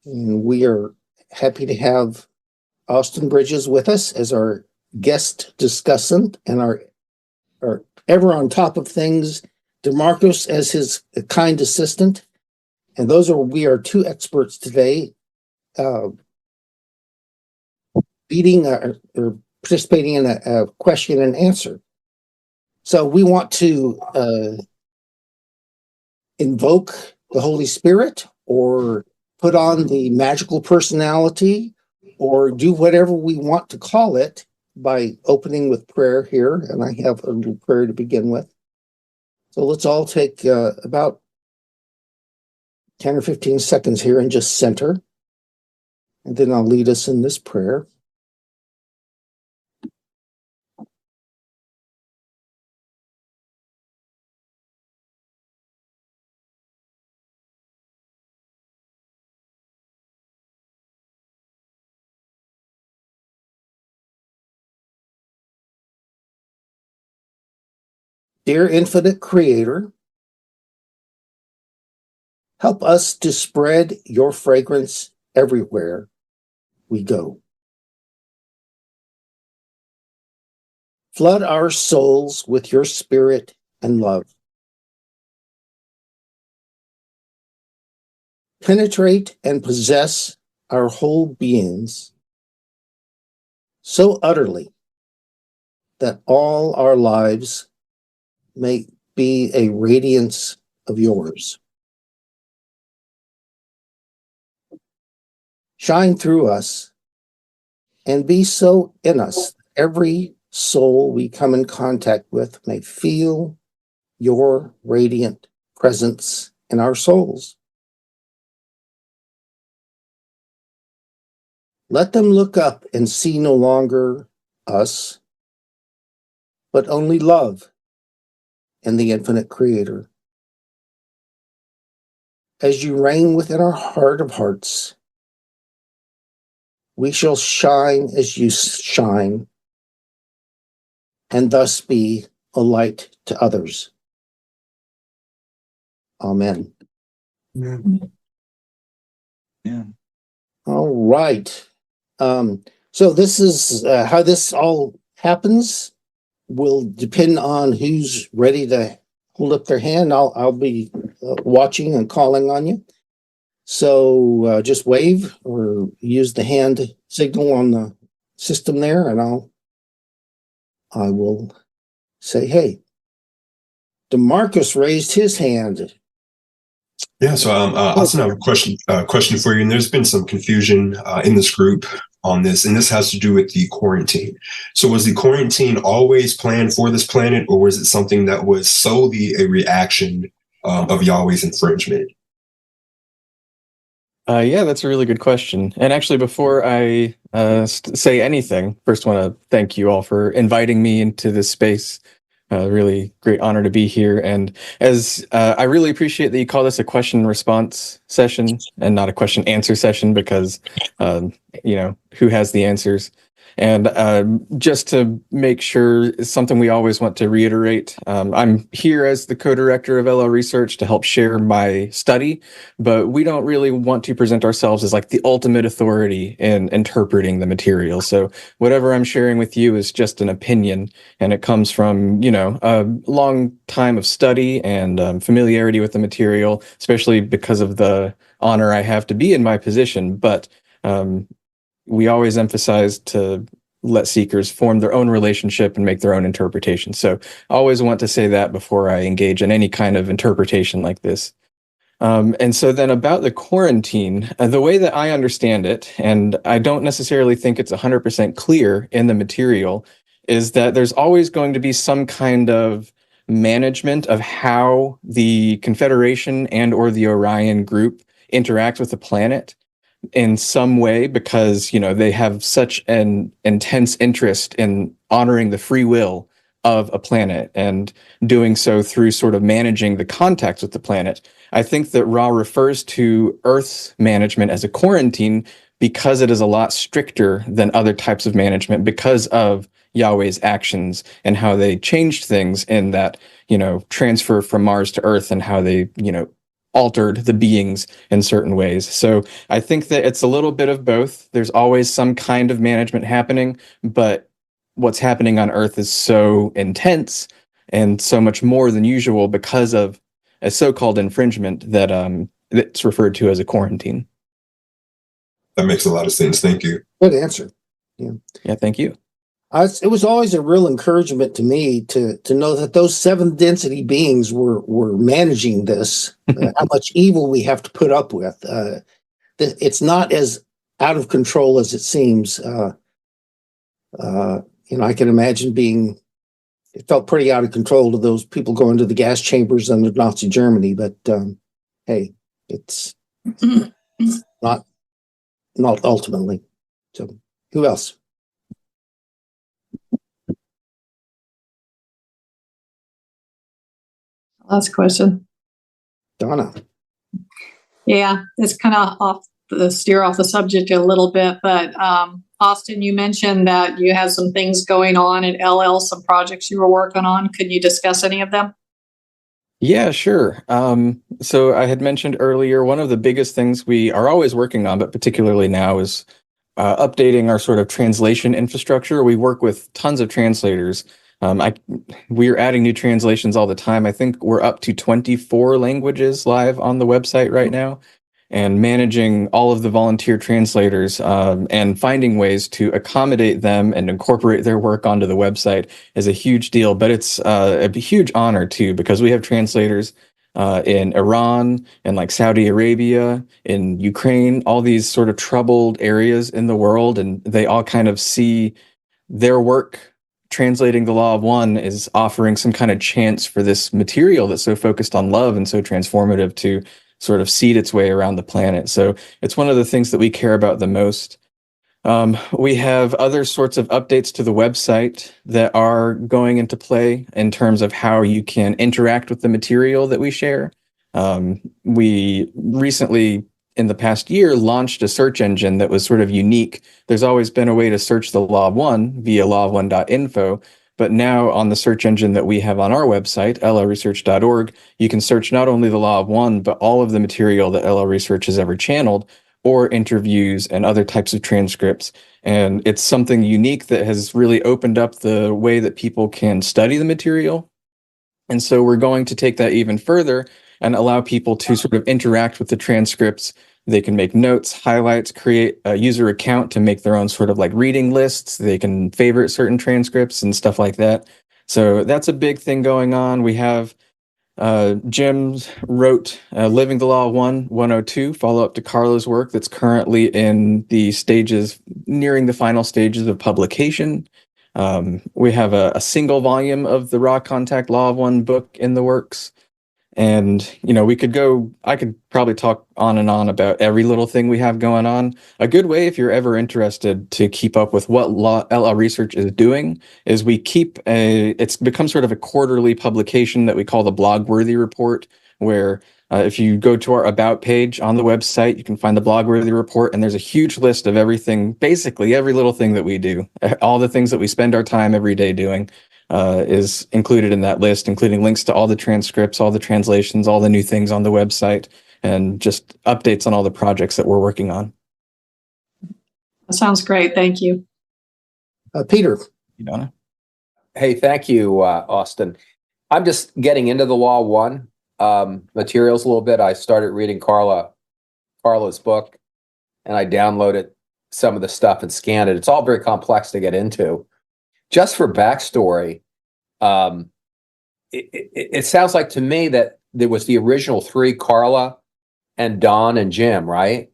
And we are happy to have Austin Bridges with us as our guest discussant and our ever on top of things, DeMarcos as his kind assistant. And we are two experts today, or participating in a question and answer. So we want to invoke the Holy Spirit or put on the magical personality or do whatever we want to call it by opening with prayer here. And I have a little prayer to begin with. So let's all take about 10 or 15 seconds here and just center. And then I'll lead us in this prayer. Dear Infinite Creator, help us to spread your fragrance everywhere we go. Flood our souls with your spirit and love. Penetrate and possess our whole beings so utterly that all our lives may be a radiance of yours. Shine through us and be so in us, every soul we come in contact with may feel your radiant presence in our souls. Let them look up and see no longer us, but only love and the infinite Creator. As you reign within our heart of hearts, we shall shine as you shine, and thus be a light to others. Amen. Yeah. All right. So this is how this all happens. Will depend on who's ready to hold up their hand. I'll be watching and calling on you. So just wave or use the hand signal on the system there, and I will say, hey. DeMarcos raised his hand. Yeah, so Austin, I have a question for you, and there's been some confusion in this group on this, and this has to do with the quarantine. So was the quarantine always planned for this planet, or was it something that was solely a reaction of Yahweh's infringement? Yeah, that's a really good question. And actually, before I say anything, first want to thank you all for inviting me into this space. Really great honor to be here. And as I really appreciate that you call this a question and response session and not a question answer session, because, who has the answers? And just to make sure, it's something we always want to reiterate. I'm here as the co-director of LL Research to help share my study, but we don't really want to present ourselves as like the ultimate authority in interpreting the material. So whatever I'm sharing with you is just an opinion, and it comes from, a long time of study and familiarity with the material, especially because of the honor I have to be in my position. But we always emphasize to let seekers form their own relationship and make their own interpretation. So I always want to say that before I engage in any kind of interpretation like this. And so then about the quarantine, the way that I understand it, and I don't necessarily think it's 100% clear in the material, is that there's always going to be some kind of management of how the Confederation and or the Orion group interacts with the planet in some way, because they have such an intense interest in honoring the free will of a planet and doing so through sort of managing the contacts with the planet. I think that Ra refers to Earth's management as a quarantine because it is a lot stricter than other types of management because of Yahweh's actions and how they changed things in that, transfer from Mars to Earth, and how they, altered the beings in certain ways. So I think that it's a little bit of both. There's always some kind of management happening, but what's happening on Earth is so intense and so much more than usual because of a so-called infringement that it's referred to as a quarantine. That makes a lot of sense. Thank you. Good answer. Yeah, thank you. It was always a real encouragement to me to know that those seventh density beings were managing this, how much evil we have to put up with. It's not as out of control as it seems. I can imagine it felt pretty out of control to those people going to the gas chambers under Nazi Germany, but hey, it's not ultimately. So who else? Last question. Donna. Yeah, it's kind of steer off the subject a little bit, but Austin, you mentioned that you had some things going on at LL, some projects you were working on. Could you discuss any of them? Yeah, sure. So I had mentioned earlier, one of the biggest things we are always working on, but particularly now, is updating our sort of translation infrastructure. We work with tons of translators. We're adding new translations all the time. I think we're up to 24 languages live on the website right now, and managing all of the volunteer translators and finding ways to accommodate them and incorporate their work onto the website is a huge deal. But it's a huge honor too, because we have translators in Iran and like Saudi Arabia, in Ukraine, all these sort of troubled areas in the world, and they all kind of see their work translating the Law of One is offering some kind of chance for this material that's so focused on love and so transformative to sort of seed its way around the planet. So it's one of the things that we care about the most. We have other sorts of updates to the website that are going into play in terms of how you can interact with the material that we share. We recently, in the past year, launched a search engine that was sort of unique. There's always been a way to search the Law of One via lawofone.info, but now on the search engine that we have on our website, llresearch.org, you can search not only the Law of One, but all of the material that LL Research has ever channeled, or interviews and other types of transcripts. And it's something unique that has really opened up the way that people can study the material. And so we're going to take that even further and allow people to sort of interact with the transcripts. They can make notes, highlights, create a user account to make their own sort of like reading lists. They can favorite certain transcripts and stuff like that. So that's a big thing going on. We have Jim wrote Living the Law of One 102, follow up to Carla's work that's currently in the stages, nearing the final stages of publication. We have a single volume of the Raw Contact Law of One book in the works. And, I could probably talk on and on about every little thing we have going on. A good way, if you're ever interested to keep up with what LL Research is doing, is it's become sort of a quarterly publication that we call the Blogworthy Report, where if you go to our About page on the website, you can find the Blogworthy Report, and there's a huge list of everything, basically every little thing that we do, all the things that we spend our time every day doing. Is included in that list, including links to all the transcripts, all the translations, all the new things on the website, and just updates on all the projects that we're working on. That sounds great. Thank you. Peter. Donna? Hey, thank you, Austin. I'm just getting into the Law of One materials a little bit. I started reading Carla's book, and I downloaded some of the stuff and scanned it. It's all very complex to get into. Just for backstory, it sounds like to me that there was the original three, Carla and Don and Jim, right?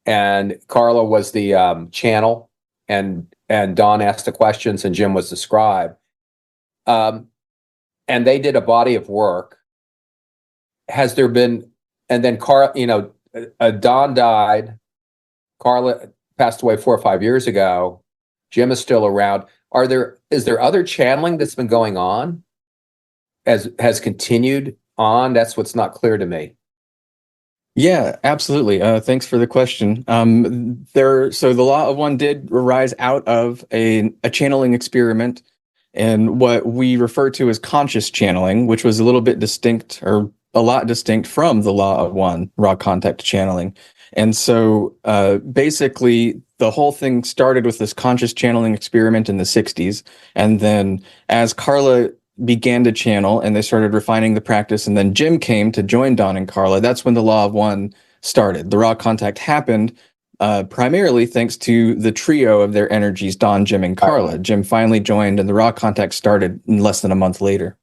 And Carla was the channel, and Don asked the questions, and Jim was the scribe. And they did a body of work. Has there been, and then Don died, Carla passed away 4 or 5 years ago. Jim is still around. Is there other channeling that's been going on? Has continued on? That's what's not clear to me. Yeah, absolutely. Thanks for the question. So the Law of One did arise out of a channeling experiment, and what we refer to as conscious channeling, which was a little bit distinct or a lot distinct from the law of one, raw contact channeling. And so basically, the whole thing started with this conscious channeling experiment in the 60s. And then as Carla began to channel and they started refining the practice, and then Jim came to join Don and Carla, that's when the law of one started. The raw contact happened primarily thanks to the trio of their energies, Don, Jim, and Carla. Jim finally joined, and the raw contact started less than a month later.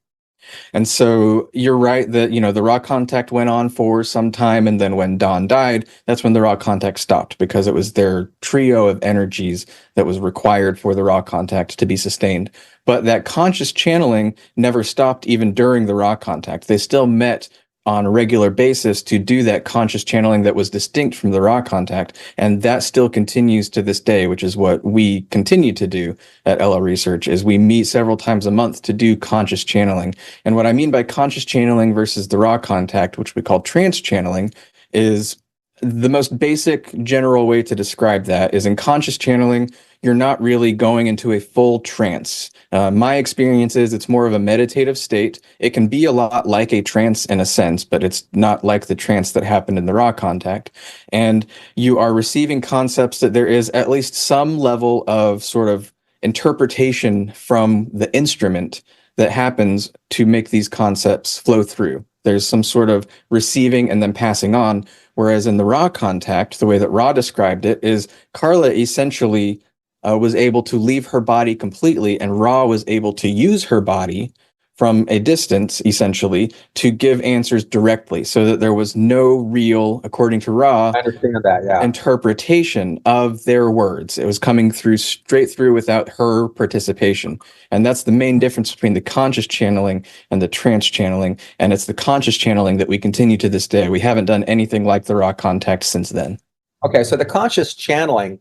And so you're right that, the raw contact went on for some time. And then when Don died, that's when the raw contact stopped, because it was their trio of energies that was required for the raw contact to be sustained. But that conscious channeling never stopped even during the raw contact. They still met on a regular basis to do that conscious channeling that was distinct from the raw contact. And that still continues to this day, which is what we continue to do at LL Research, is we meet several times a month to do conscious channeling. And what I mean by conscious channeling versus the raw contact, which we call trance channeling, is the most basic general way to describe that is in conscious channeling, you're not really going into a full trance. My experience is it's more of a meditative state. It can be a lot like a trance in a sense, but it's not like the trance that happened in the raw contact. And you are receiving concepts that there is at least some level of sort of interpretation from the instrument that happens to make these concepts flow through. There's some sort of receiving and then passing on. Whereas in the raw contact, the way that Ra described it is Carla essentially was able to leave her body completely, and Ra was able to use her body from a distance, essentially, to give answers directly, so that there was no real, according to Ra, I understand that, yeah. interpretation of their words. It was coming through straight through without her participation. And that's the main difference between the conscious channeling and the trance channeling. And it's the conscious channeling that we continue to this day. We haven't done anything like the raw contact since then. Okay, so the conscious channeling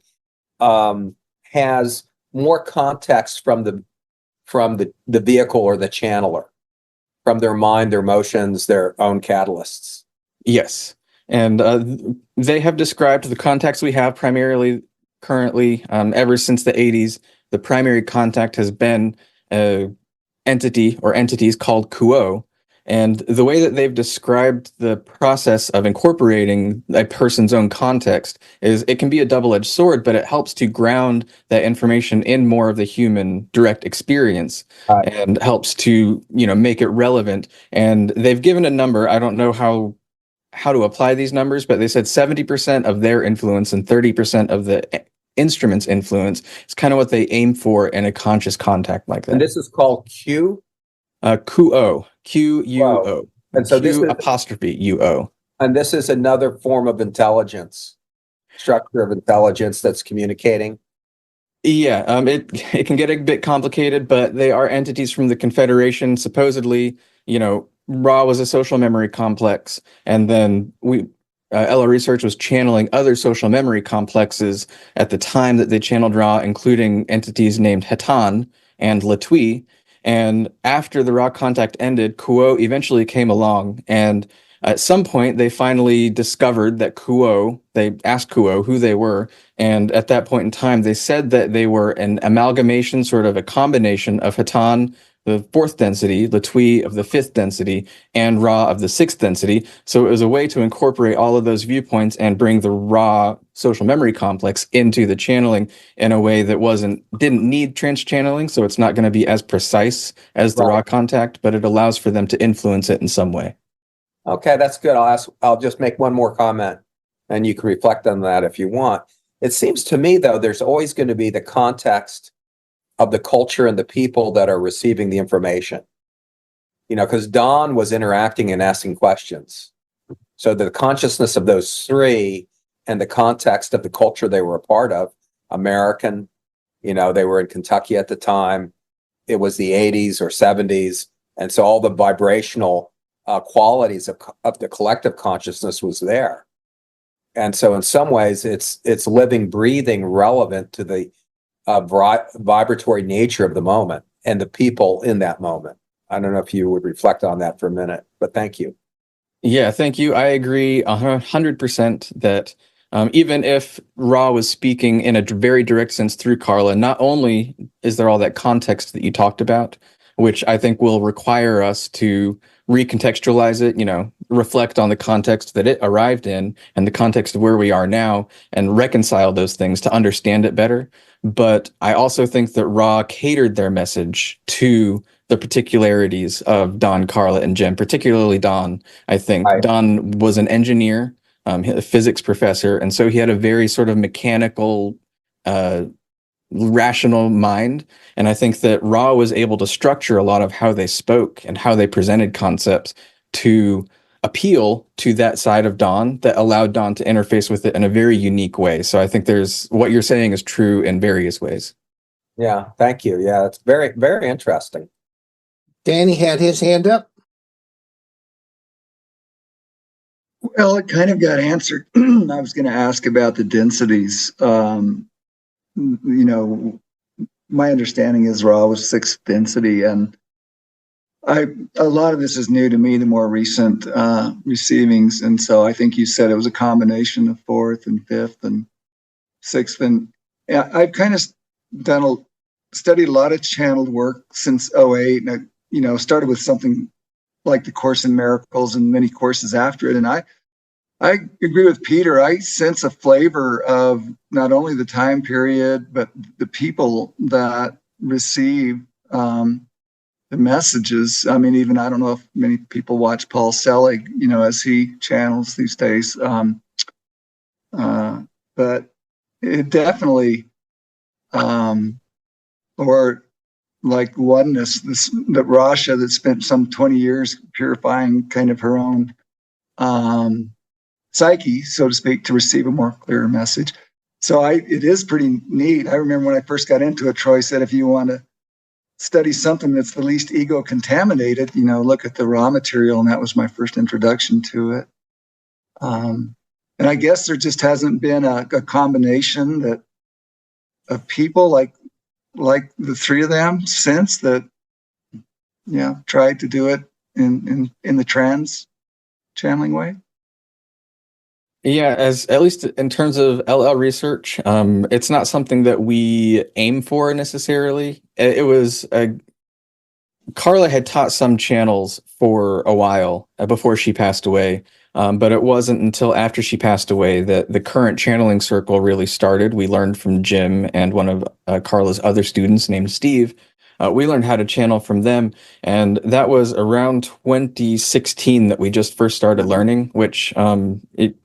has more context from the vehicle or the channeler, from their mind, their emotions, their own catalysts. Yes. And they have described the contacts we have primarily currently, ever since the 80s. The primary contact has been an entity or entities called Kuo. And the way that they've described the process of incorporating a person's own context is it can be a double-edged sword, but it helps to ground that information in more of the human direct experience and helps to, make it relevant. And they've given a number. I don't know how to apply these numbers, but they said 70% of their influence and 30% of the instrument's influence is kind of what they aim for in a conscious contact like that. And this is called Q? Kuo. Q-U-O. And so Q apostrophe U-O. And this is another form of intelligence, structure of intelligence that's communicating. Yeah, it can get a bit complicated, but they are entities from the Confederation. Supposedly, Ra was a social memory complex, and then LR Research was channeling other social memory complexes at the time that they channeled Ra, including entities named Hatan and Latui. And after the raw contact ended, Kuo eventually came along, and at some point they finally discovered that they asked Kuo who they were, and at that point in time they said that they were an amalgamation, sort of a combination of Hatan, the 4th density, Latui of the 5th density, and Ra of the 6th density. So it was a way to incorporate all of those viewpoints and bring the Ra social memory complex into the channeling in a way that didn't need trance channeling, so it's not going to be as precise as the raw contact, but it allows for them to influence it in some way. Okay, that's good. I'll just make one more comment, and you can reflect on that if you want. It seems to me, though, there's always going to be the context of the culture and the people that are receiving the information. Because Don was interacting and asking questions. So the consciousness of those three and the context of the culture they were a part of, American, they were in Kentucky at the time. It was the 80s or 70s. And so all the vibrational qualities of the collective consciousness was there. And so in some ways, it's living, breathing, relevant to the vibratory nature of the moment and the people in that moment. I don't know if you would reflect on that for a minute, but thank you. Yeah, thank you. I agree 100% that even if Ra was speaking in a very direct sense through Carla, not only is there all that context that you talked about, which I think will require us to recontextualize it, reflect on the context that it arrived in and the context of where we are now and reconcile those things to understand it better. But I also think that Raw catered their message to the particularities of Don, Carla, and Jim, particularly Don. I think Right. Don was an engineer, a physics professor, and so he had a very sort of mechanical, rational mind. And I think that Raw was able to structure a lot of how they spoke and how they presented concepts to appeal to that side of Don that allowed Don to interface with it in a very unique way. So I think what you're saying is true in various ways. Yeah, thank you. Yeah, it's very, very interesting. Danny had his hand up. Well, it kind of got answered. I was going to ask about the densities. My understanding is Raw was 6th density, and a lot of this is new to me, the more recent receivings, and so I think you said it was a combination of 4th and 5th and 6th, and I've kind of studied a lot of channeled work since 2008, and started with something like the Course in Miracles and many courses after it, and I agree with Peter. I sense a flavor of not only the time period, but the people that receive the messages. I mean, even I don't know if many people watch Paul Selig, as he channels these days. But it definitely, or like oneness, that Rasha that spent some 20 years purifying kind of her own psyche, so to speak, to receive a more clear message. So it is pretty neat. I remember when I first got into it, Troy said, if you want to study something that's the least ego contaminated, look at the raw material. And that was my first introduction to it. And I guess there just hasn't been a combination of people like the three of them since that, tried to do it in the trans channeling way. Yeah, at least in terms of LL research, it's not something that we aim for necessarily. It was Carla had taught some channels for a while before she passed away, but it wasn't until after she passed away that the current channeling circle really started. We learned from Jim and one of Carla's other students named Steve. We learned how to channel from them, and that was around 2016 that we just first started learning, which it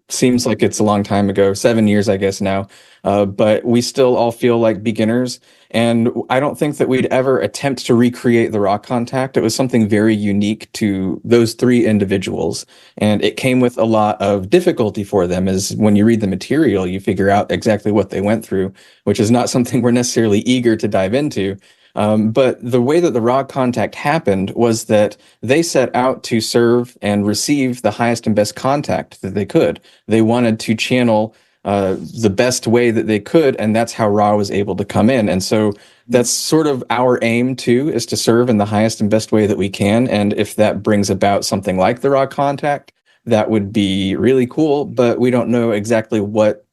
seems like it's a long time ago, 7 years, I guess now, but we still all feel like beginners, and I don't think that we'd ever attempt to recreate the raw contact. It was something very unique to those three individuals, and it came with a lot of difficulty for them, as when you read the material, you figure out exactly what they went through, which is not something we're necessarily eager to dive into. But the way that the raw contact happened was that they set out to serve and receive the highest and best contact that they could. They wanted to channel the best way that they could, and that's how Ra was able to come in. And so that's sort of our aim too, is to serve in the highest and best way that we can. And if that brings about something like the raw contact, that would be really cool, but we don't know exactly what,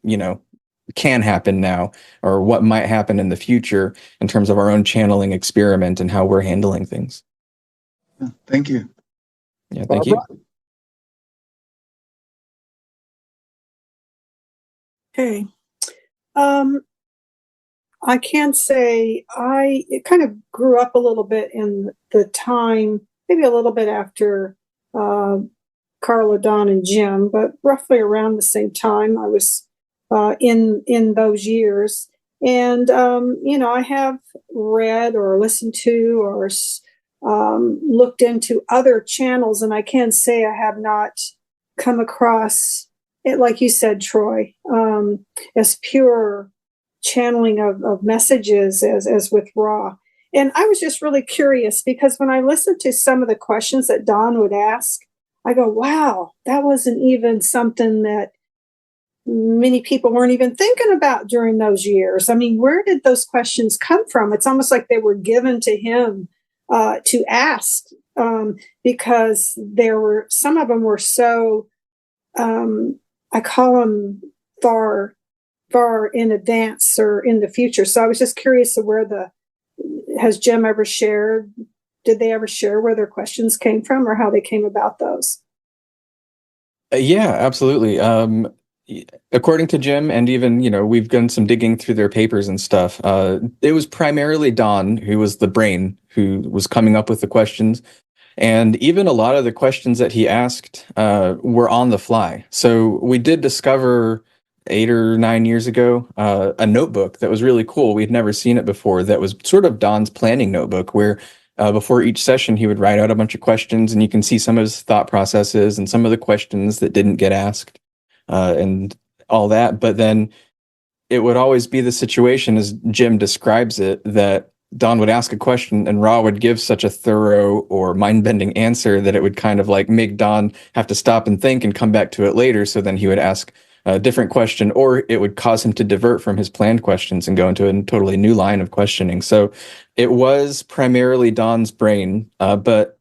can happen now or what might happen in the future in terms of our own channeling experiment and how we're handling things. Thank you. Yeah, thank you. Okay. I can say it kind of grew up a little bit in the time, maybe a little bit after Carla, Don, and Jim, but roughly around the same time I was in those years. And, I have read or listened to or looked into other channels, and I can say I have not come across it, like you said, Troy, as pure channeling of messages as with Ra. And I was just really curious because when I listened to some of the questions that Don would ask, I go, wow, that wasn't even something that many people weren't even thinking about during those years. I mean, where did those questions come from? It's almost like they were given to him to ask, because some of them were so, I call them far in advance or in the future. So I was just curious of has Jim ever shared did they ever share where their questions came from or how they came about those? Yeah, absolutely. According to Jim, and even, we've done some digging through their papers and stuff. It was primarily Don who was the brain who was coming up with the questions. And even a lot of the questions that he asked were on the fly. So we did discover 8 or 9 years ago a notebook that was really cool. We'd never seen it before. That was sort of Don's planning notebook, where before each session he would write out a bunch of questions, and you can see some of his thought processes and some of the questions that didn't get asked and all that. But then it would always be the situation, as Jim describes it, that Don would ask a question and Ra would give such a thorough or mind-bending answer that it would kind of like make Don have to stop and think and come back to it later. So then he would ask a different question, or it would cause him to divert from his planned questions and go into a totally new line of questioning. So it was primarily Don's brain. But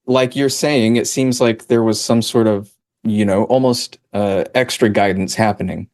like you're saying, it seems like there was some sort of, almost extra guidance happening.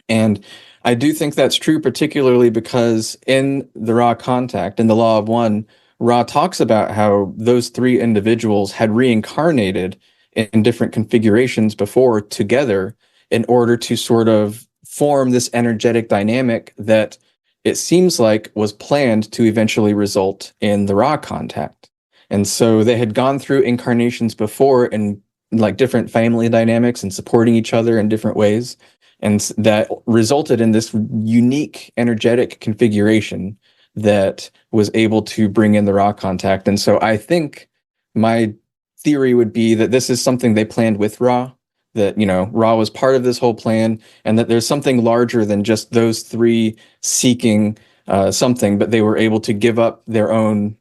And I do think that's true, particularly because in the Ra contact, in the Law of One, Ra talks about how those three individuals had reincarnated in different configurations before together in order to sort of form this energetic dynamic that it seems like was planned to eventually result in the Ra contact. And so they had gone through incarnations before in like different family dynamics and supporting each other in different ways. And that resulted in this unique energetic configuration that was able to bring in the Ra contact. And so I think my theory would be that this is something they planned with Ra, that, Ra was part of this whole plan, and that there's something larger than just those three seeking something, but they were able to give up their own,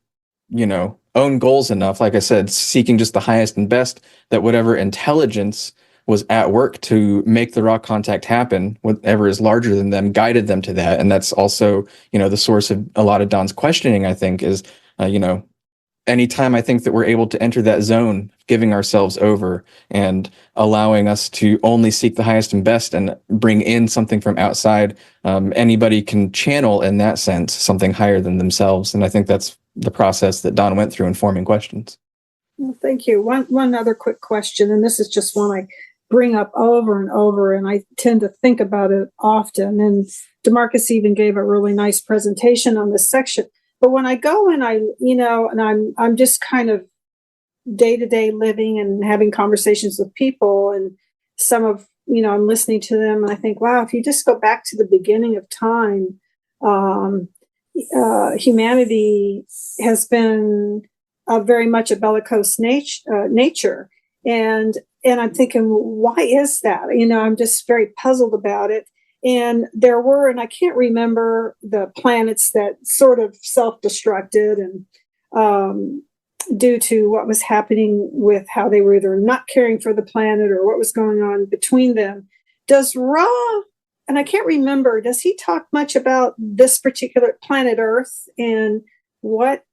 own goals enough, like I said, seeking just the highest and best, that whatever intelligence was at work to make the Ra contact happen, whatever is larger than them, guided them to that. And that's also, the source of a lot of Don's questioning, I think, is, anytime I think that we're able to enter that zone, giving ourselves over and allowing us to only seek the highest and best and bring in something from outside, anybody can channel, in that sense, something higher than themselves. And I think that's the process that Don went through in forming questions. Well, thank you. One other quick question, and this is just one I bring up over and over, and I tend to think about it often. And DeMarcus even gave a really nice presentation on this section. But when I go and and I'm just kind of day-to-day living and having conversations with people, and some of, I'm listening to them and I think, wow, if you just go back to the beginning of time, humanity has been very much a bellicose nature. And I'm thinking, why is that? I'm just very puzzled about it. And there were, and I can't remember the planets that sort of self-destructed, and due to what was happening with how they were either not caring for the planet or what was going on between them. Does Ra, and I can't remember, does he talk much about this particular planet Earth and what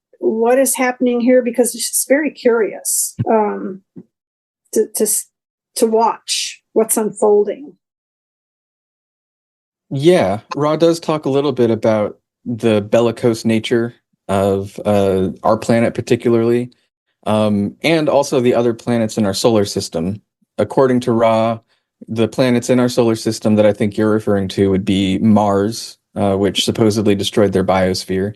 is happening here? Because it's just very curious to watch what's unfolding. Yeah, Ra does talk a little bit about the bellicose nature of our planet particularly, and also the other planets in our solar system. According to Ra, the planets in our solar system that I think you're referring to would be Mars, which supposedly destroyed their biosphere,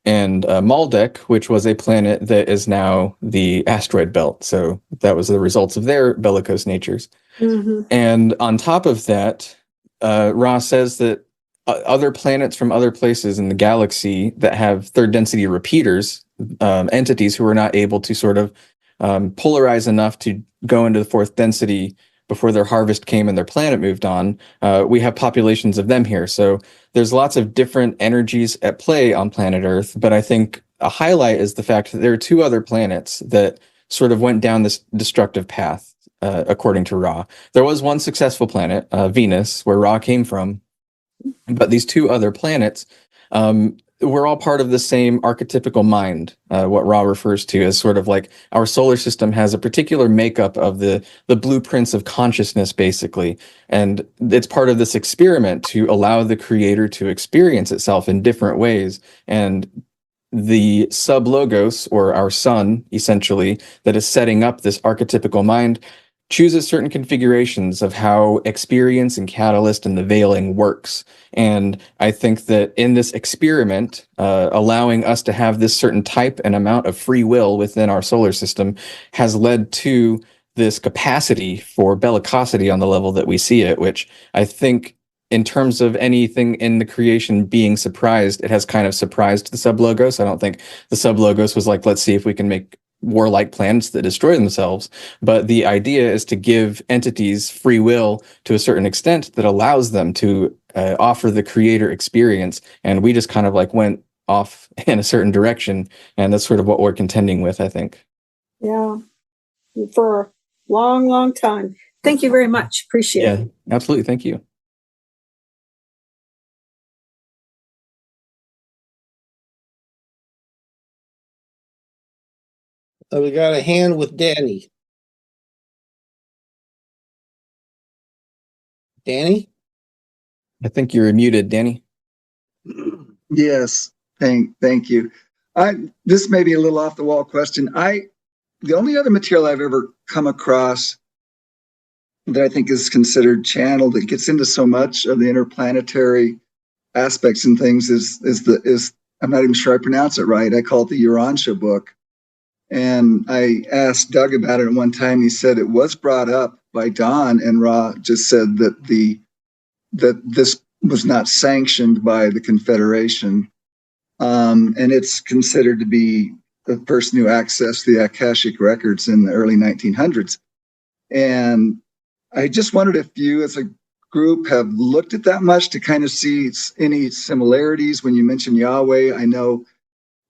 and Maldek, which was a planet that is now the asteroid belt. So that was the results of their bellicose natures. Mm-hmm. And on top of that, Ra says that other planets from other places in the galaxy that have third density repeaters, entities who are not able to sort of polarize enough to go into the fourth density before their harvest came and their planet moved on, we have populations of them here. So there's lots of different energies at play on planet Earth, but I think a highlight is the fact that there are two other planets that sort of went down this destructive path, according to Ra. There was one successful planet, Venus, where Ra came from, but these two other planets were all part of the same archetypical mind, what Ra refers to as sort of like our solar system has a particular makeup of the blueprints of consciousness, basically. And it's part of this experiment to allow the creator to experience itself in different ways. And the sub logos, or our sun, essentially, that is setting up this archetypical mind, chooses certain configurations of how experience and catalyst and the veiling works. And I think that in this experiment, allowing us to have this certain type and amount of free will within our solar system has led to this capacity for bellicosity on the level that we see it, which I think in terms of anything in the creation being surprised, it has kind of surprised the sub-logos. I don't think the sub-logos was like, let's see if we can make warlike planets that destroy themselves. But the idea is to give entities free will to a certain extent that allows them to offer the creator experience. And we just kind of like went off in a certain direction. And that's sort of what we're contending with, I think. Yeah. For a long, long time. Thank you very much. Appreciate it. Yeah, absolutely. Thank you. We got a hand with Danny. Danny? I think you're muted, Danny. Yes, thank you. This may be a little off the wall question. The only other material I've ever come across that I think is considered channeled that gets into so much of the interplanetary aspects and things is I'm not even sure I pronounce it right. I call it the Urantia book. And I asked Doug about it at one time. He said it was brought up by Don, and Ra just said that this was not sanctioned by the Confederation. And it's considered to be the person who accessed the Akashic records in the early 1900s. And I just wondered if you as a group have looked at that much to kind of see any similarities. When you mention Yahweh, I know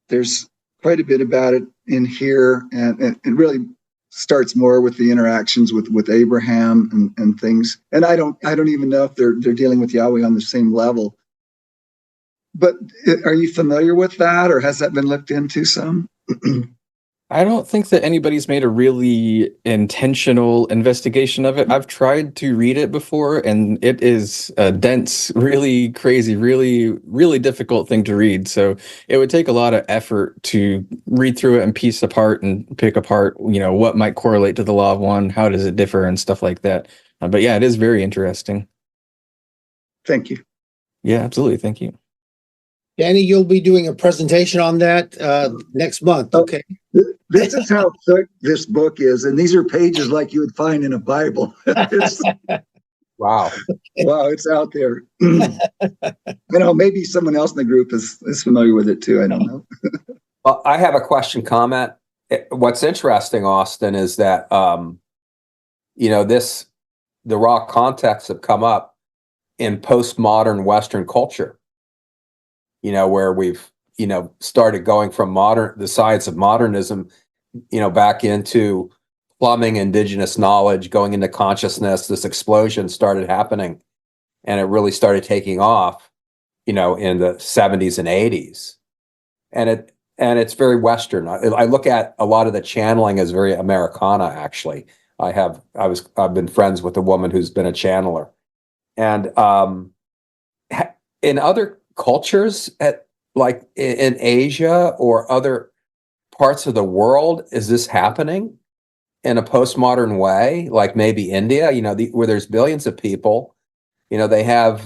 there's quite a bit about it in here, and it really starts more with the interactions with Abraham and things. And I don't even know if they're dealing with Yahweh on the same level. But are you familiar with that, or has that been looked into some? I don't think that anybody's made a really intentional investigation of it. I've tried to read it before, and it is a dense, really crazy, really, really difficult thing to read. So it would take a lot of effort to read through it and piece apart and pick apart, what might correlate to the law of one, how does it differ, and stuff like that. But yeah, it is very interesting. Thank you. Yeah, absolutely. Thank you. Danny, you'll be doing a presentation on that next month. Okay. This is how thick this book is, and these are pages like you would find in a Bible. Wow. Wow, it's out there. Maybe someone else in the group is familiar with it too. I don't know. Well, I have a comment. What's interesting, Austin, is that the raw contexts have come up in postmodern Western culture. Where we've, started going from the science of modernism, back into plumbing indigenous knowledge, going into consciousness. This explosion started happening, and it really started taking off, in the 70s and 80s. And it's very Western. I look at a lot of the channeling as very Americana, actually. I've been friends with a woman who's been a channeler. And in other cultures, like in Asia or other parts of the world, is this happening in a postmodern way? Like maybe India, where there's billions of people, they have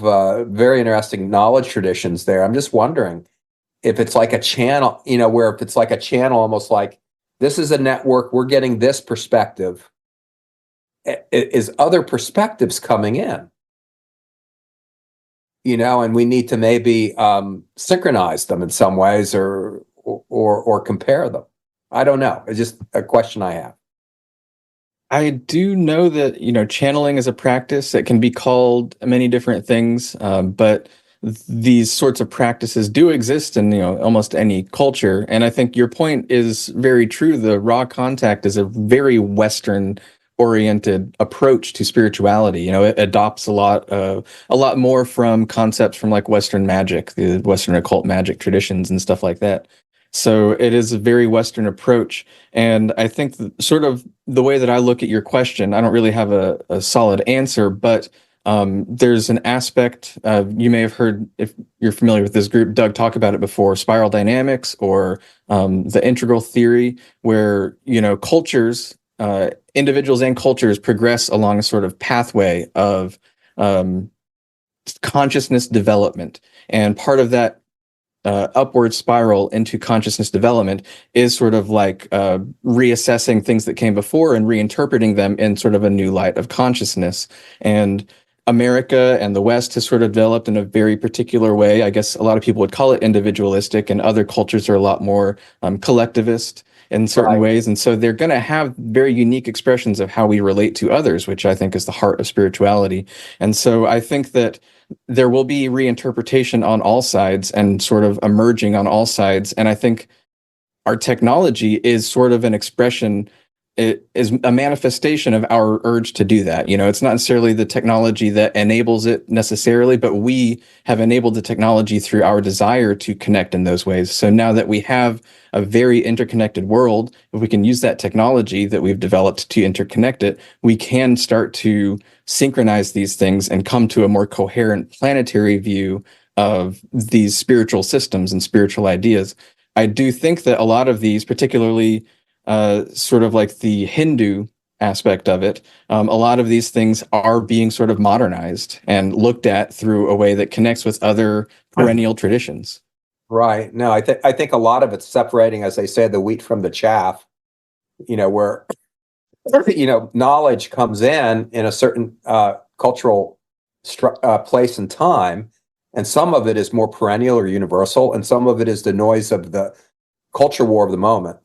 very interesting knowledge traditions there. I'm just wondering if it's like a channel, where if it's like a channel, almost like this is a network, we're getting this perspective. Is other perspectives coming in? And we need to maybe synchronize them in some ways or compare them. I don't know. It's just a question I have. I do know that, channeling is a practice that can be called many different things, but these sorts of practices do exist in, almost any culture. And I think your point is very true. The raw contact is a very Western oriented approach to spirituality. It adopts a lot more from concepts from like Western magic, the Western occult magic traditions and stuff like that. So it is a very Western approach. And I think sort of the way that I look at your question, I don't really have a solid answer, but There's an aspect you may have heard, if you're familiar with this group, Doug talk about it before, spiral dynamics or the integral theory, where, cultures, individuals and cultures progress along a sort of pathway of consciousness development. And part of that upward spiral into consciousness development is sort of like reassessing things that came before and reinterpreting them in sort of a new light of consciousness. And America and the West has sort of developed in a very particular way. I guess a lot of people would call it individualistic, and other cultures are a lot more collectivist in certain Right. ways. And so they're going to have very unique expressions of how we relate to others, which I think is the heart of spirituality. And so I think that there will be reinterpretation on all sides and sort of emerging on all sides. And I think our technology is sort of an expression, it is a manifestation of our urge to do that. It's not necessarily the technology that enables it necessarily, but we have enabled the technology through our desire to connect in those ways. So now that we have a very interconnected world, if we can use that technology that we've developed to interconnect it, we can start to synchronize these things and come to a more coherent planetary view of these spiritual systems and spiritual ideas. I do think that a lot of these, particularly sort of like the Hindu aspect of it, a lot of these things are being sort of modernized and looked at through a way that connects with other perennial traditions. Right. No, I think a lot of it's separating, as they say, the wheat from the chaff, where, knowledge comes in a certain cultural place and time. And some of it is more perennial or universal. And some of it is the noise of the culture war of the moment.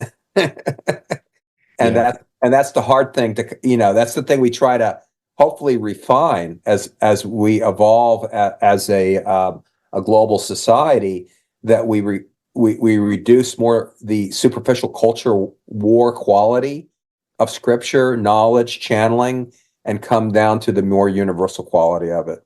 That's the hard thing that's the thing we try to hopefully refine as we evolve as a global society, that we reduce more the superficial culture war quality of scripture, knowledge, channeling, and come down to the more universal quality of it.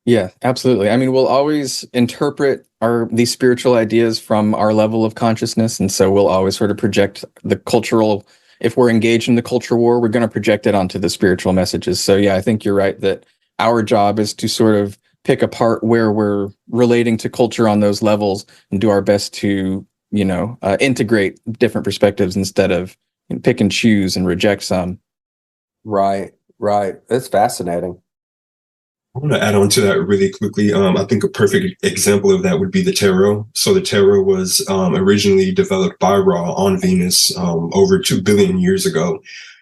Yeah, absolutely. I mean, we'll always interpret these spiritual ideas from our level of consciousness. And so we'll always sort of project the cultural, if we're engaged in the culture war, we're going to project it onto the spiritual messages. So yeah, I think you're right that our job is to sort of pick apart where we're relating to culture on those levels and do our best to, integrate different perspectives instead of pick and choose and reject some. Right. It's fascinating. I want to add on to that really quickly. I think a perfect example of that would be the tarot. So the tarot was originally developed by Ra on Venus over 2 billion years ago.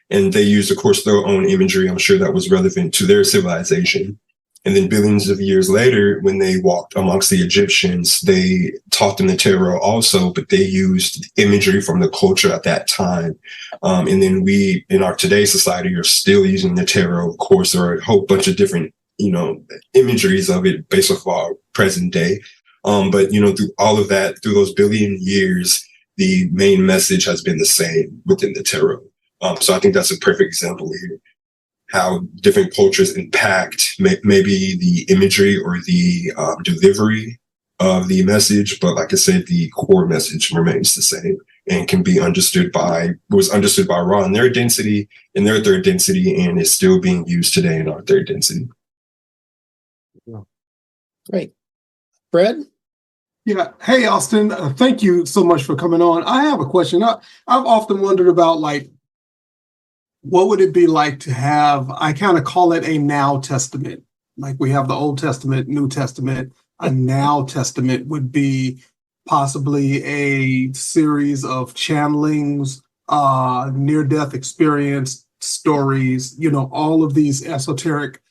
And they used, of course, their own imagery. I'm sure that was relevant to their civilization. And then billions of years later, when they walked amongst the Egyptians, they taught them the tarot also, but they used imagery from the culture at that time. And then we, in our today's society, are still using the tarot. Of course, there are a whole bunch of different imageries of it based off our present day. But, through all of that, through those billion years, the main message has been the same within the tarot. So I think that's a perfect example here, how different cultures impact maybe the imagery or the delivery of the message. But like I said, the core message remains the same and can be was understood by Ra in their density, in their third density, and is still being used today in our third density. Great. Fred? Yeah. Hey, Austin. Thank you so much for coming on. I have a question. I've often wondered about what would it be like to have, I kind of call it a now testament. Like we have the Old Testament, New Testament. A now testament would be possibly a series of channelings, near-death experience stories, all of these esoteric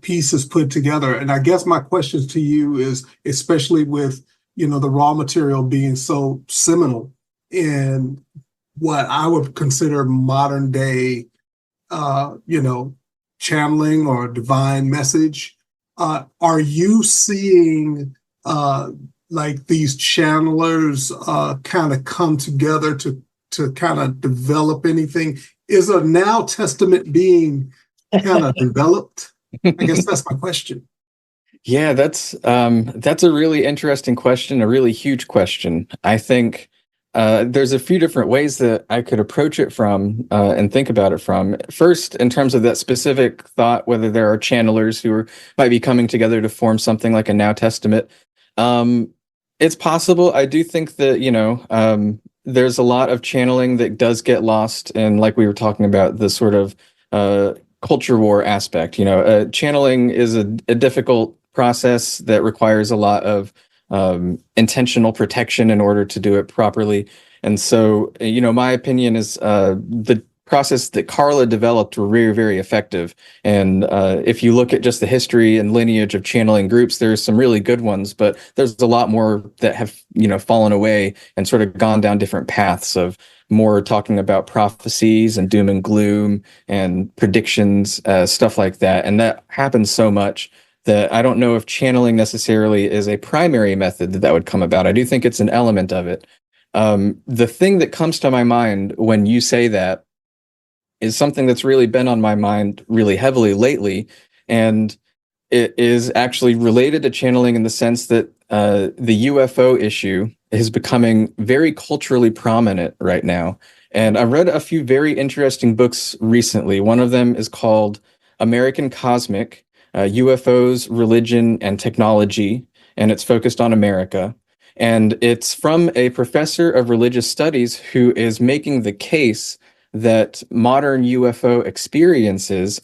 pieces put together. And I guess my question to you is, especially with, the raw material being so seminal in what I would consider modern day, channeling or divine message, are you seeing these channelers kind of come together to kind of develop anything? Is a now testament being kind of developed? I guess that's my question. Yeah, that's a really interesting question, a really huge question. I think there's a few different ways that I could approach it from and think about it from. First, in terms of that specific thought, whether there are channelers might be coming together to form something like a Now Testament. It's possible. I do think that, there's a lot of channeling that does get lost. And like we were talking about, the sort of culture war aspect, channeling is a difficult process that requires a lot of intentional protection in order to do it properly. And so, my opinion is the process that Carla developed were very, very effective. And if you look at just the history and lineage of channeling groups, there's some really good ones, but there's a lot more that have, fallen away and sort of gone down different paths of more talking about prophecies and doom and gloom and predictions, stuff like that. And that happens so much that I don't know if channeling necessarily is a primary method that would come about. I do think it's an element of it. The thing that comes to my mind when you say that is something that's really been on my mind really heavily lately. And it is actually related to channeling in the sense that the UFO issue is becoming very culturally prominent right now. And I read a few very interesting books recently. One of them is called American Cosmic, UFOs, Religion, and Technology, and it's focused on America. And it's from a professor of religious studies who is making the case that modern UFO experiences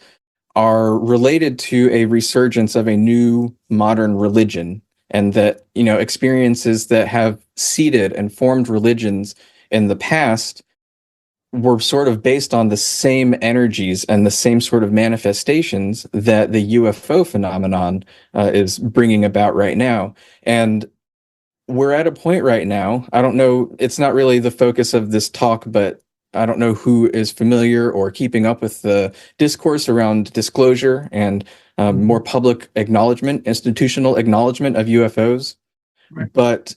are related to a resurgence of a new modern religion, and that, experiences that have seeded and formed religions in the past were sort of based on the same energies and the same sort of manifestations that the UFO phenomenon is bringing about right now. And we're at a point right now, I don't know, it's not really the focus of this talk, but I don't know who is familiar or keeping up with the discourse around disclosure and more public acknowledgement, institutional acknowledgement of UFOs. Right. But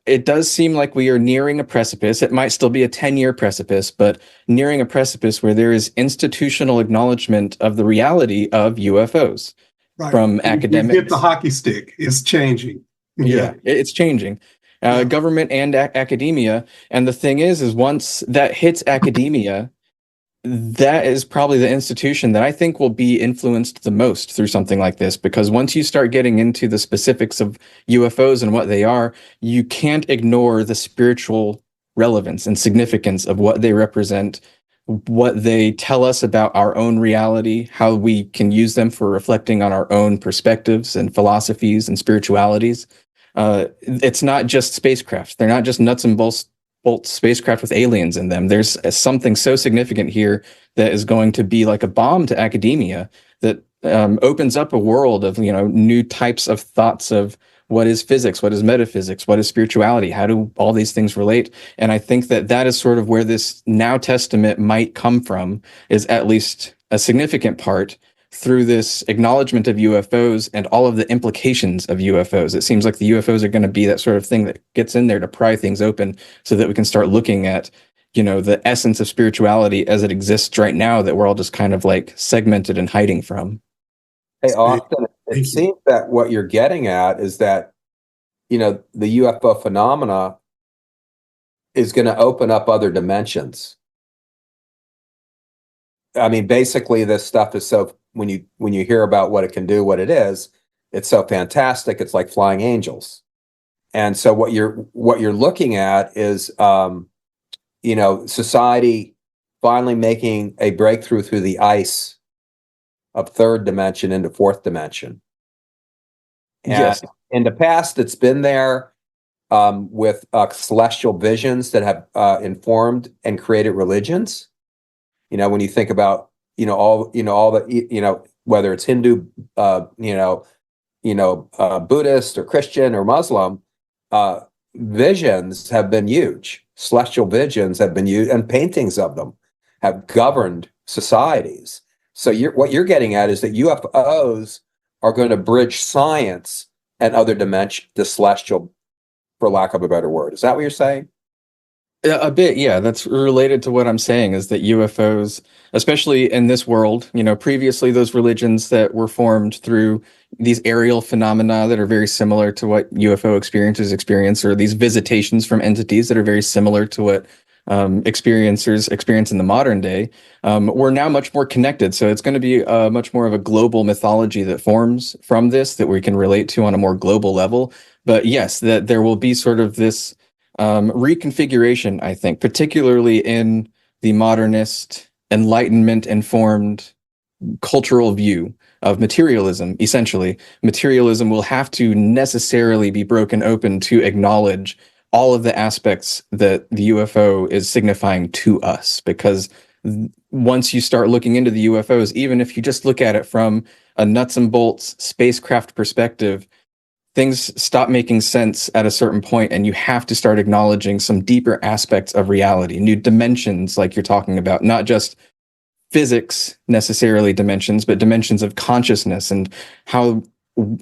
it does seem like we are nearing a precipice. It might still be a 10-year precipice, but nearing a precipice where there is institutional acknowledgement of the reality of UFOs from academics. You hit the hockey stick. It's changing. Yeah, it's changing. Government and academia. And the thing is once that hits academia, that is probably the institution that I think will be influenced the most through something like this, because once you start getting into the specifics of UFOs and what they are, you can't ignore the spiritual relevance and significance of what they represent, what they tell us about our own reality, how we can use them for reflecting on our own perspectives and philosophies and spiritualities. It's not just spacecraft. They're not just nuts and bolts spacecraft with aliens in them. There's something so significant here that is going to be like a bomb to academia that opens up a world of, new types of thoughts of what is physics, what is metaphysics, what is spirituality, how do all these things relate? And I think that is sort of where this Now Testament might come from, is at least a significant part through this acknowledgement of UFOs and all of the implications of UFOs. It seems like the UFOs are going to be that sort of thing that gets in there to pry things open so that we can start looking at, the essence of spirituality as it exists right now, that we're all just kind of like segmented and hiding from. Hey, Austin, it seems that what you're getting at is that, the UFO phenomena is going to open up other dimensions. I mean, basically, this stuff is so, when you hear about what it can do, what it is, it's so fantastic. It's like flying angels. And so what you're looking at is, society finally making a breakthrough through the ice of third dimension into fourth dimension. And yes. In the past, it's been there with celestial visions that have informed and created religions. When you think about, all the, whether it's Hindu, Buddhist or Christian or Muslim, visions have been huge. Celestial visions have been used, and paintings of them have governed societies. So what you're getting at is that UFOs are going to bridge science and other dimension, the celestial, for lack of a better word. Is that what you're saying? A bit, yeah. That's related to what I'm saying is that UFOs, especially in this world, previously those religions that were formed through these aerial phenomena that are very similar to what UFO experiencers experience, or these visitations from entities that are very similar to what experiencers experience in the modern day, we're now much more connected. So it's going to be much more of a global mythology that forms from this that we can relate to on a more global level. But yes, that there will be sort of this reconfiguration, I think, particularly in the modernist, Enlightenment informed cultural view of materialism. Essentially, materialism will have to necessarily be broken open to acknowledge all of the aspects that the UFO is signifying to us. Because once you start looking into the UFOs, even if you just look at it from a nuts and bolts spacecraft perspective, things stop making sense at a certain point, and you have to start acknowledging some deeper aspects of reality, new dimensions, like you're talking about, not just physics necessarily dimensions, but dimensions of consciousness and how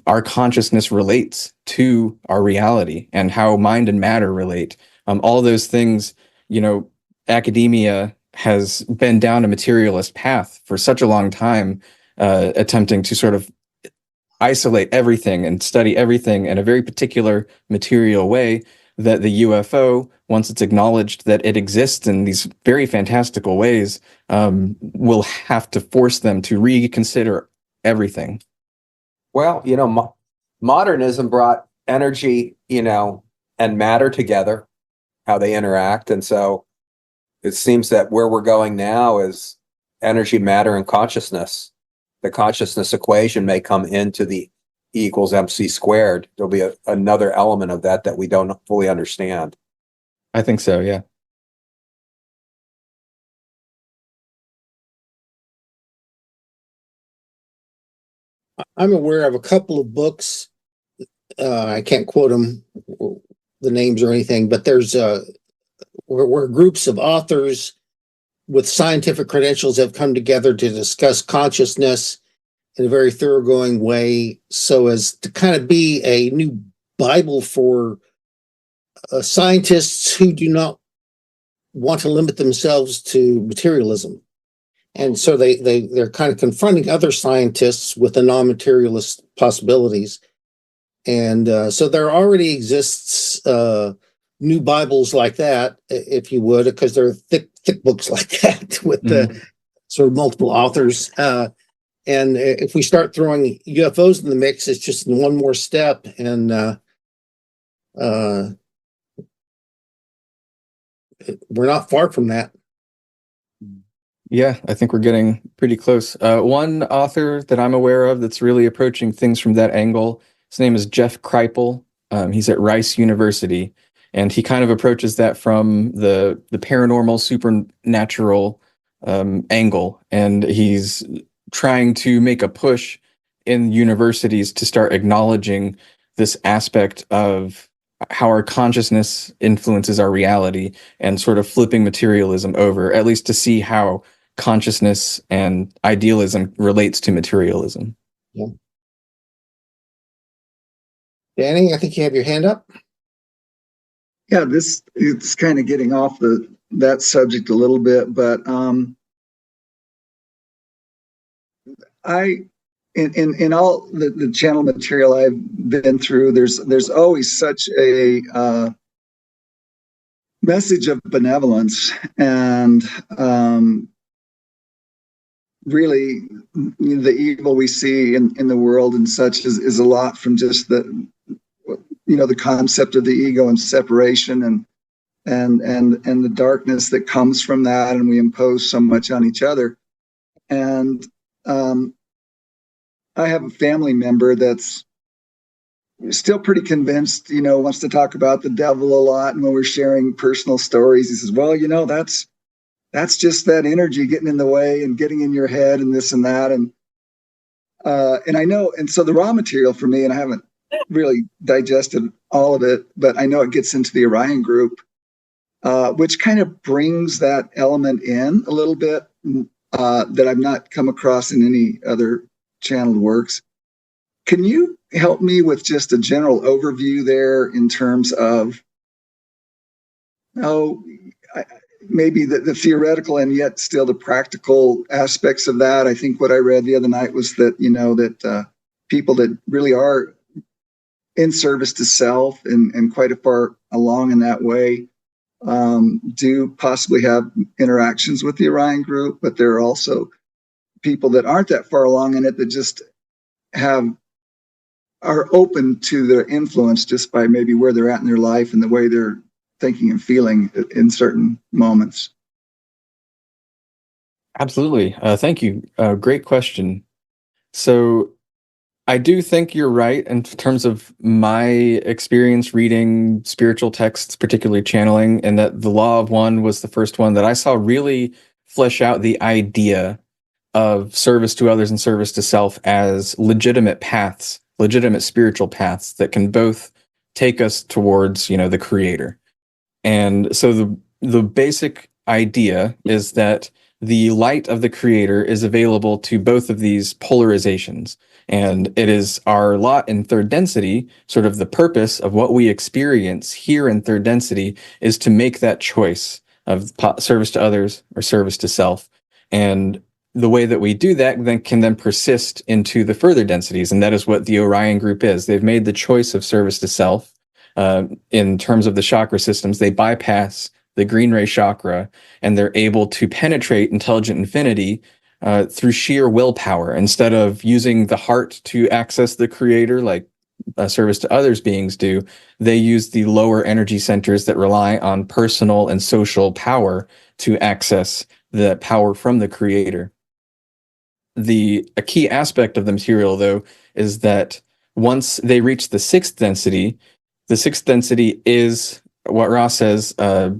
our consciousness relates to our reality and how mind and matter relate. All those things, academia has been down a materialist path for such a long time, attempting to sort of isolate everything and study everything in a very particular material way, that the UFO, once it's acknowledged that it exists in these very fantastical ways, will have to force them to reconsider everything. Well, modernism brought energy, and matter together, how they interact. And so it seems that where we're going now is energy, matter, and consciousness. The consciousness equation may come into the E equals MC squared. There'll be another element of that we don't fully understand. I think so, yeah. I'm aware of a couple of books. I can't quote them, the names or anything, but there's where groups of authors with scientific credentials have come together to discuss consciousness in a very thoroughgoing way, so as to kind of be a new Bible for scientists who do not want to limit themselves to materialism. And so they're kind of confronting other scientists with the non-materialist possibilities. And so there already exists new Bibles like that, if you would, because there are thick books like that with the sort of multiple authors. And if we start throwing UFOs in the mix, it's just one more step. And we're not far from that. Yeah, I think we're getting pretty close. One author that I'm aware of that's really approaching things from that angle, his name is Jeff Kripal. He's at Rice University, and he kind of approaches that from the paranormal, supernatural angle. And he's trying to make a push in universities to start acknowledging this aspect of how our consciousness influences our reality, and sort of flipping materialism over, at least to see how consciousness and idealism relates to materialism. Yeah. Danny, I think you have your hand up. Yeah, it's kind of getting off that subject a little bit, but in all the channel material I've been through, there's always such a message of benevolence, and really, the evil we see in the world and such is a lot from just the concept of the ego and separation and the darkness that comes from that, and we impose so much on each other. And I have a family member that's still pretty convinced, wants to talk about the devil a lot. And when we're sharing personal stories, he says, well, that's just that energy getting in the way and getting in your head and this and that. And I know, and so the raw material for me, and I haven't really digested all of it, but I know it gets into the Orion group, which kind of brings that element in a little bit that I've not come across in any other channeled works. Can you help me with just a general overview there in terms of oh, maybe the theoretical and yet still the practical aspects of that. I think what I read the other night was that, that people that really are in service to self and quite a far along in that way do possibly have interactions with the Orion group, but there are also people that aren't that far along in it that just are open to their influence just by maybe where they're at in their life and the way they're thinking and feeling in certain moments. Absolutely. Thank you. Great question. So I do think you're right in terms of my experience reading spiritual texts, particularly channeling, and that the Law of One was the first one that I saw really flesh out the idea of service to others and service to self as legitimate paths, legitimate spiritual paths that can both take us towards, the Creator. And so the basic idea is that the light of the Creator is available to both of these polarizations. And it is our lot in third density, sort of the purpose of what we experience here in third density is to make that choice of service to others or service to self. And the way that we do that then can persist into the further densities. And that is what the Orion group is. They've made the choice of service to self. In terms of the chakra systems, they bypass the green ray chakra and they're able to penetrate intelligent infinity through sheer willpower instead of using the heart to access the Creator like service to others beings do. They use the lower energy centers that rely on personal and social power to access the power from the Creator. A key aspect of the material, though, is that once they reach the sixth density is what Ross says,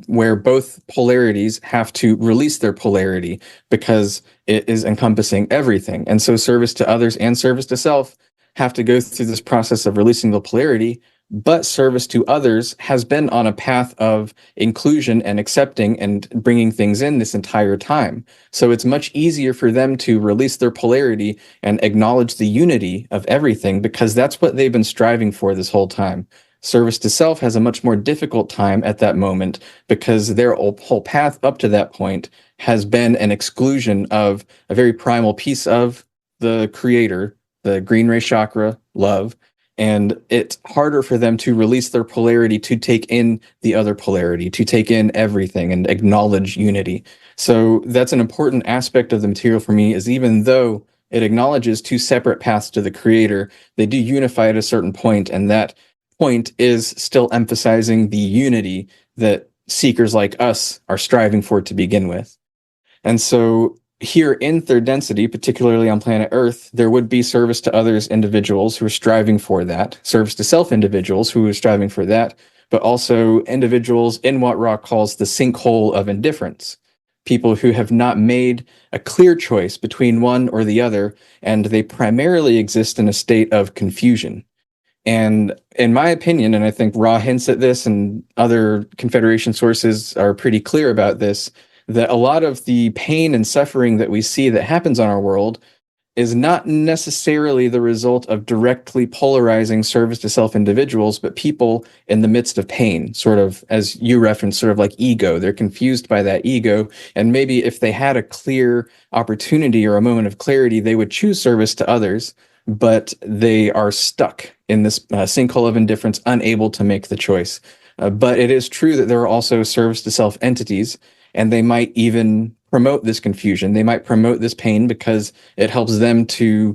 where both polarities have to release their polarity because it is encompassing everything. And so service to others and service to self have to go through this process of releasing the polarity, but service to others has been on a path of inclusion and accepting and bringing things in this entire time. So it's much easier for them to release their polarity and acknowledge the unity of everything because that's what they've been striving for this whole time. Service to self has a much more difficult time at that moment because their whole path up to that point has been an exclusion of a very primal piece of the Creator, the green ray chakra, love, and it's harder for them to release their polarity to take in the other polarity, to take in everything and acknowledge unity. So that's an important aspect of the material for me, is even though it acknowledges two separate paths to the Creator, they do unify at a certain point, and that point is still emphasizing the unity that seekers like us are striving for to begin with. And so here in third density, particularly on planet Earth, there would be service to others individuals who are striving for that, service to self individuals who are striving for that, but also individuals in what Ra calls the sinkhole of indifference, people who have not made a clear choice between one or the other, and they primarily exist in a state of confusion. And in my opinion, and I think Ra hints at this and other Confederation sources are pretty clear about this, that a lot of the pain and suffering that we see that happens on our world is not necessarily the result of directly polarizing service to self individuals, but people in the midst of pain, sort of, as you referenced, sort of like ego. They're confused by that ego. And maybe if they had a clear opportunity or a moment of clarity, they would choose service to others, but they are stuck in this sinkhole of indifference, unable to make the choice. But it is true that there are also service to self entities, and they might even promote this confusion. They might promote this pain because it helps them to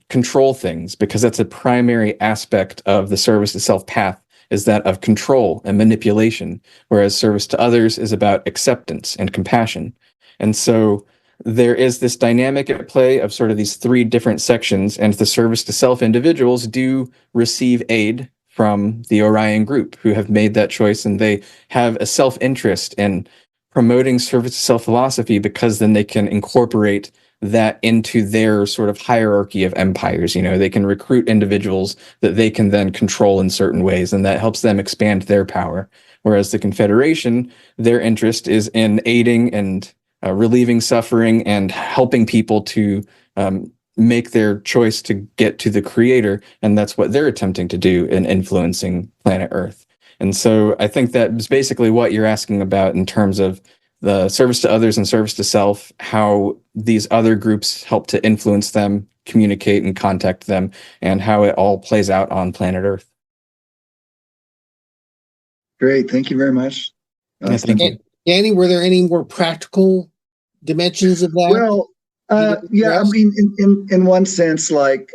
control things, because that's a primary aspect of the service to self path, is that of control and manipulation, whereas service to others is about acceptance and compassion. And so there is this dynamic at play of sort of these three different sections, and the service to self individuals do receive aid from the Orion group, who have made that choice, and they have a self-interest in promoting service to self philosophy, because then they can incorporate that into their sort of hierarchy of empires. They can recruit individuals that they can then control in certain ways, and that helps them expand their power. Whereas the Confederation, their interest is in aiding and relieving suffering and helping people to make their choice to get to the Creator, and that's what they're attempting to do in influencing planet Earth. And so I think that is basically what you're asking about in terms of the service to others and service to self, how these other groups help to influence them, communicate and contact them, and how it all plays out on planet Earth. Great. Thank you very much. Yeah, thank you. Danny, were there any more practical dimensions of that? Well, yeah, I mean, in one sense, like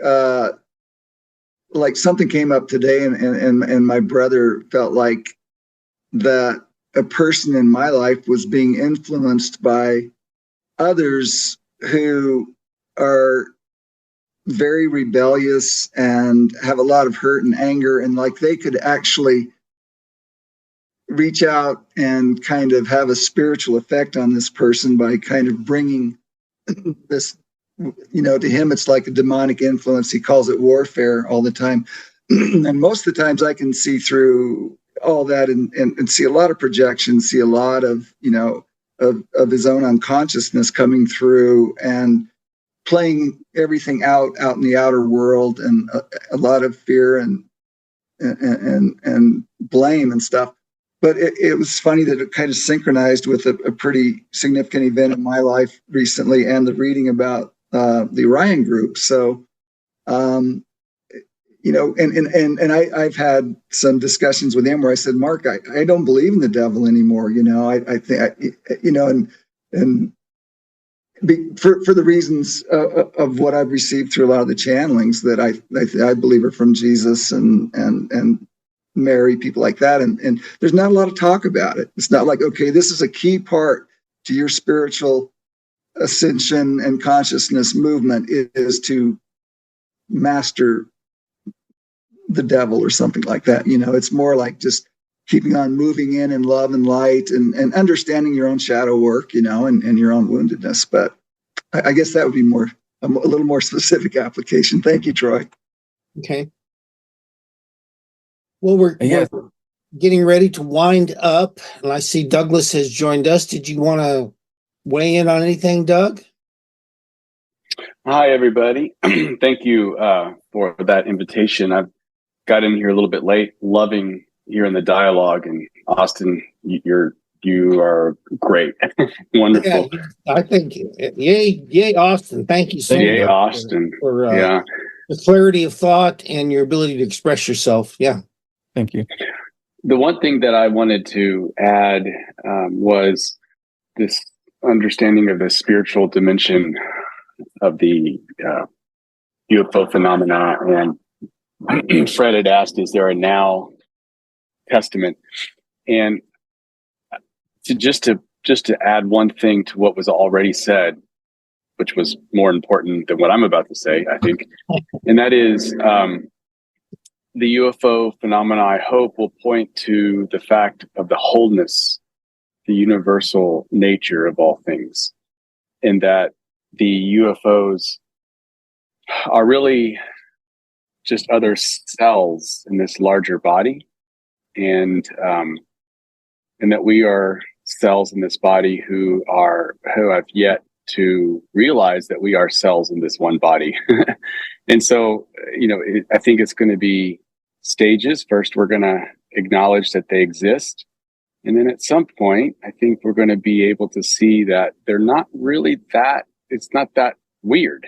something came up today, and my brother felt like that a person in my life was being influenced by others who are very rebellious and have a lot of hurt and anger, and like they could actually reach out and kind of have a spiritual effect on this person by kind of bringing this, to him, it's like a demonic influence. He calls it warfare all the time. And most of the times I can see through all that and see a lot of projection, see a lot of, of his own unconsciousness coming through and playing everything out in the outer world, and a lot of fear and blame and stuff. But it was funny that it kind of synchronized with a pretty significant event in my life recently, and the reading about the Orion group. So, and I've had some discussions with him where I said, Mark, I don't believe in the devil anymore. I think, for the reasons of what I've received through a lot of the channelings that I believe are from Jesus and Mary, people like that. And there's not a lot of talk about it. It's not like, okay, this is a key part to your spiritual ascension and consciousness movement is to master the devil or something like that. It's more like just keeping on moving in love and light and understanding your own shadow work, and your own woundedness. But I guess that would be a little more specific application. Thank you, Troy. Okay. Well, we're getting ready to wind up, and I see Douglas has joined us. Did you want to weigh in on anything, Doug? Hi, everybody. Thank you for that invitation. I've got in here a little bit late, loving hearing the dialogue. And Austin, you are great. Wonderful. Yeah, I think, yay, Austin. Thank you so much. Yay, Austin. For the clarity of thought and your ability to express yourself. Yeah. Thank you. The one thing that I wanted to add was this understanding of the spiritual dimension of the UFO phenomena. And Fred had asked, is there a now testament? And just to add one thing to what was already said, which was more important than what I'm about to say, I think, and that is the UFO phenomena, I hope, will point to the fact of the wholeness, the universal nature of all things, and that the UFOs are really just other cells in this larger body, and that we are cells in this body who have yet to realize that we are cells in this one body. And so, I think it's going to be stages. First, we're going to acknowledge that they exist. And then at some point, I think we're going to be able to see that they're not really it's not that weird.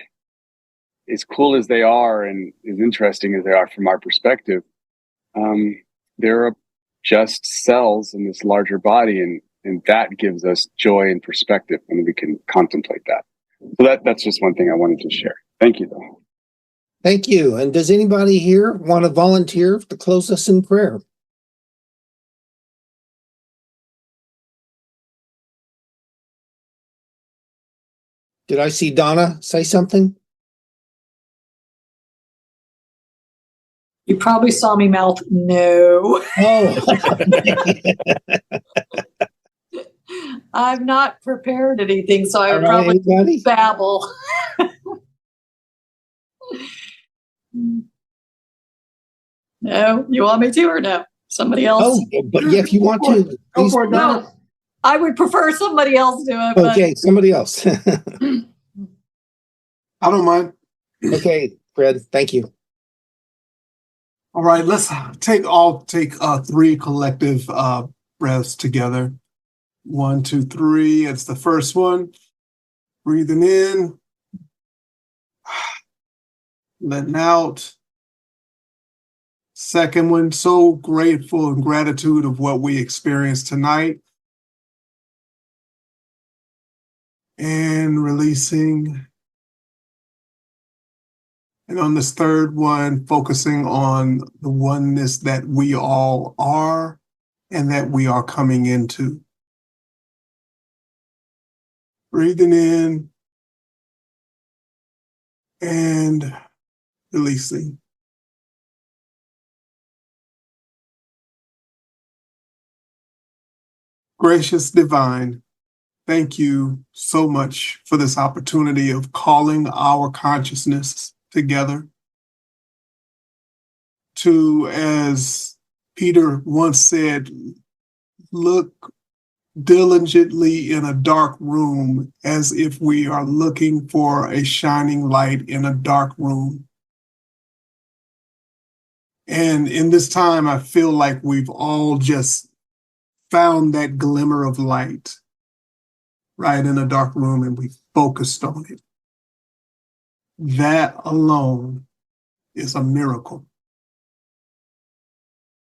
As cool as they are and as interesting as they are from our perspective, they're just cells in this larger body. And that gives us joy and perspective when we can contemplate that. So that's just one thing I wanted to share. Thank you, though. Thank you. And does anybody here want to volunteer to close us in prayer? Did I see Donna say something? You probably saw me mouth no. Oh. I've not prepared anything, so I would All right, probably anybody? babble. No, you want me to or no? Somebody else? Oh, but yeah, if you want to, Go please. for it, Donna. No, I would prefer somebody else do it. Okay, somebody else. I don't mind. Okay, Fred, thank you. All right, let's take 3 collective breaths together. 1, 2, 3. It's the first one. Breathing in, letting out. Second one, so grateful and gratitude of what we experienced tonight. And releasing. And on this third one, focusing on the oneness that we all are and that we are coming into. Breathing in and releasing. Gracious Divine, thank you so much for this opportunity of calling our consciousness together to, as Peter once said, look diligently in a dark room as if we are looking for a shining light in a dark room. And in this time, I feel like we've all just found that glimmer of light right in a dark room, and we focused on it. That alone is a miracle.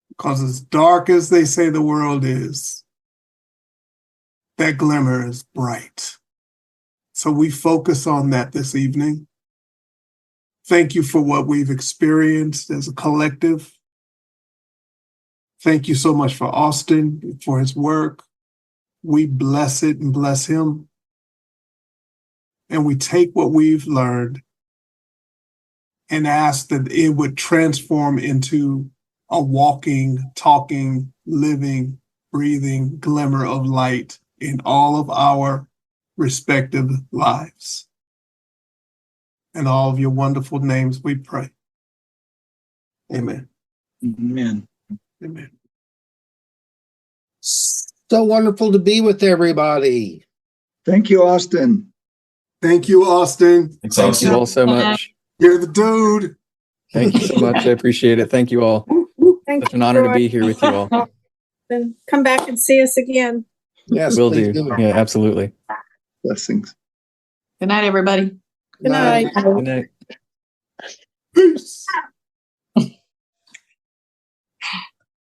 Because as dark as they say the world is, that glimmer is bright. So we focus on that this evening. Thank you for what we've experienced as a collective. Thank you so much for Austin, for his work. We bless it and bless him. And we take what we've learned and ask that it would transform into a walking, talking, living, breathing glimmer of light in all of our respective lives. In all of your wonderful names we pray. Amen. Amen. Amen. So wonderful to be with everybody. Thank you, Austin. Thank you, Austin. Thanks, Thank Austin. you all so much. You're the dude. Thank you so much. I appreciate it. Thank you all. Thank Such you, an honor to Troy. be here with you all. And come back and see us again. Yes, Will please do. Yeah, absolutely. Blessings. Good night, everybody. Good night. Good night. Peace.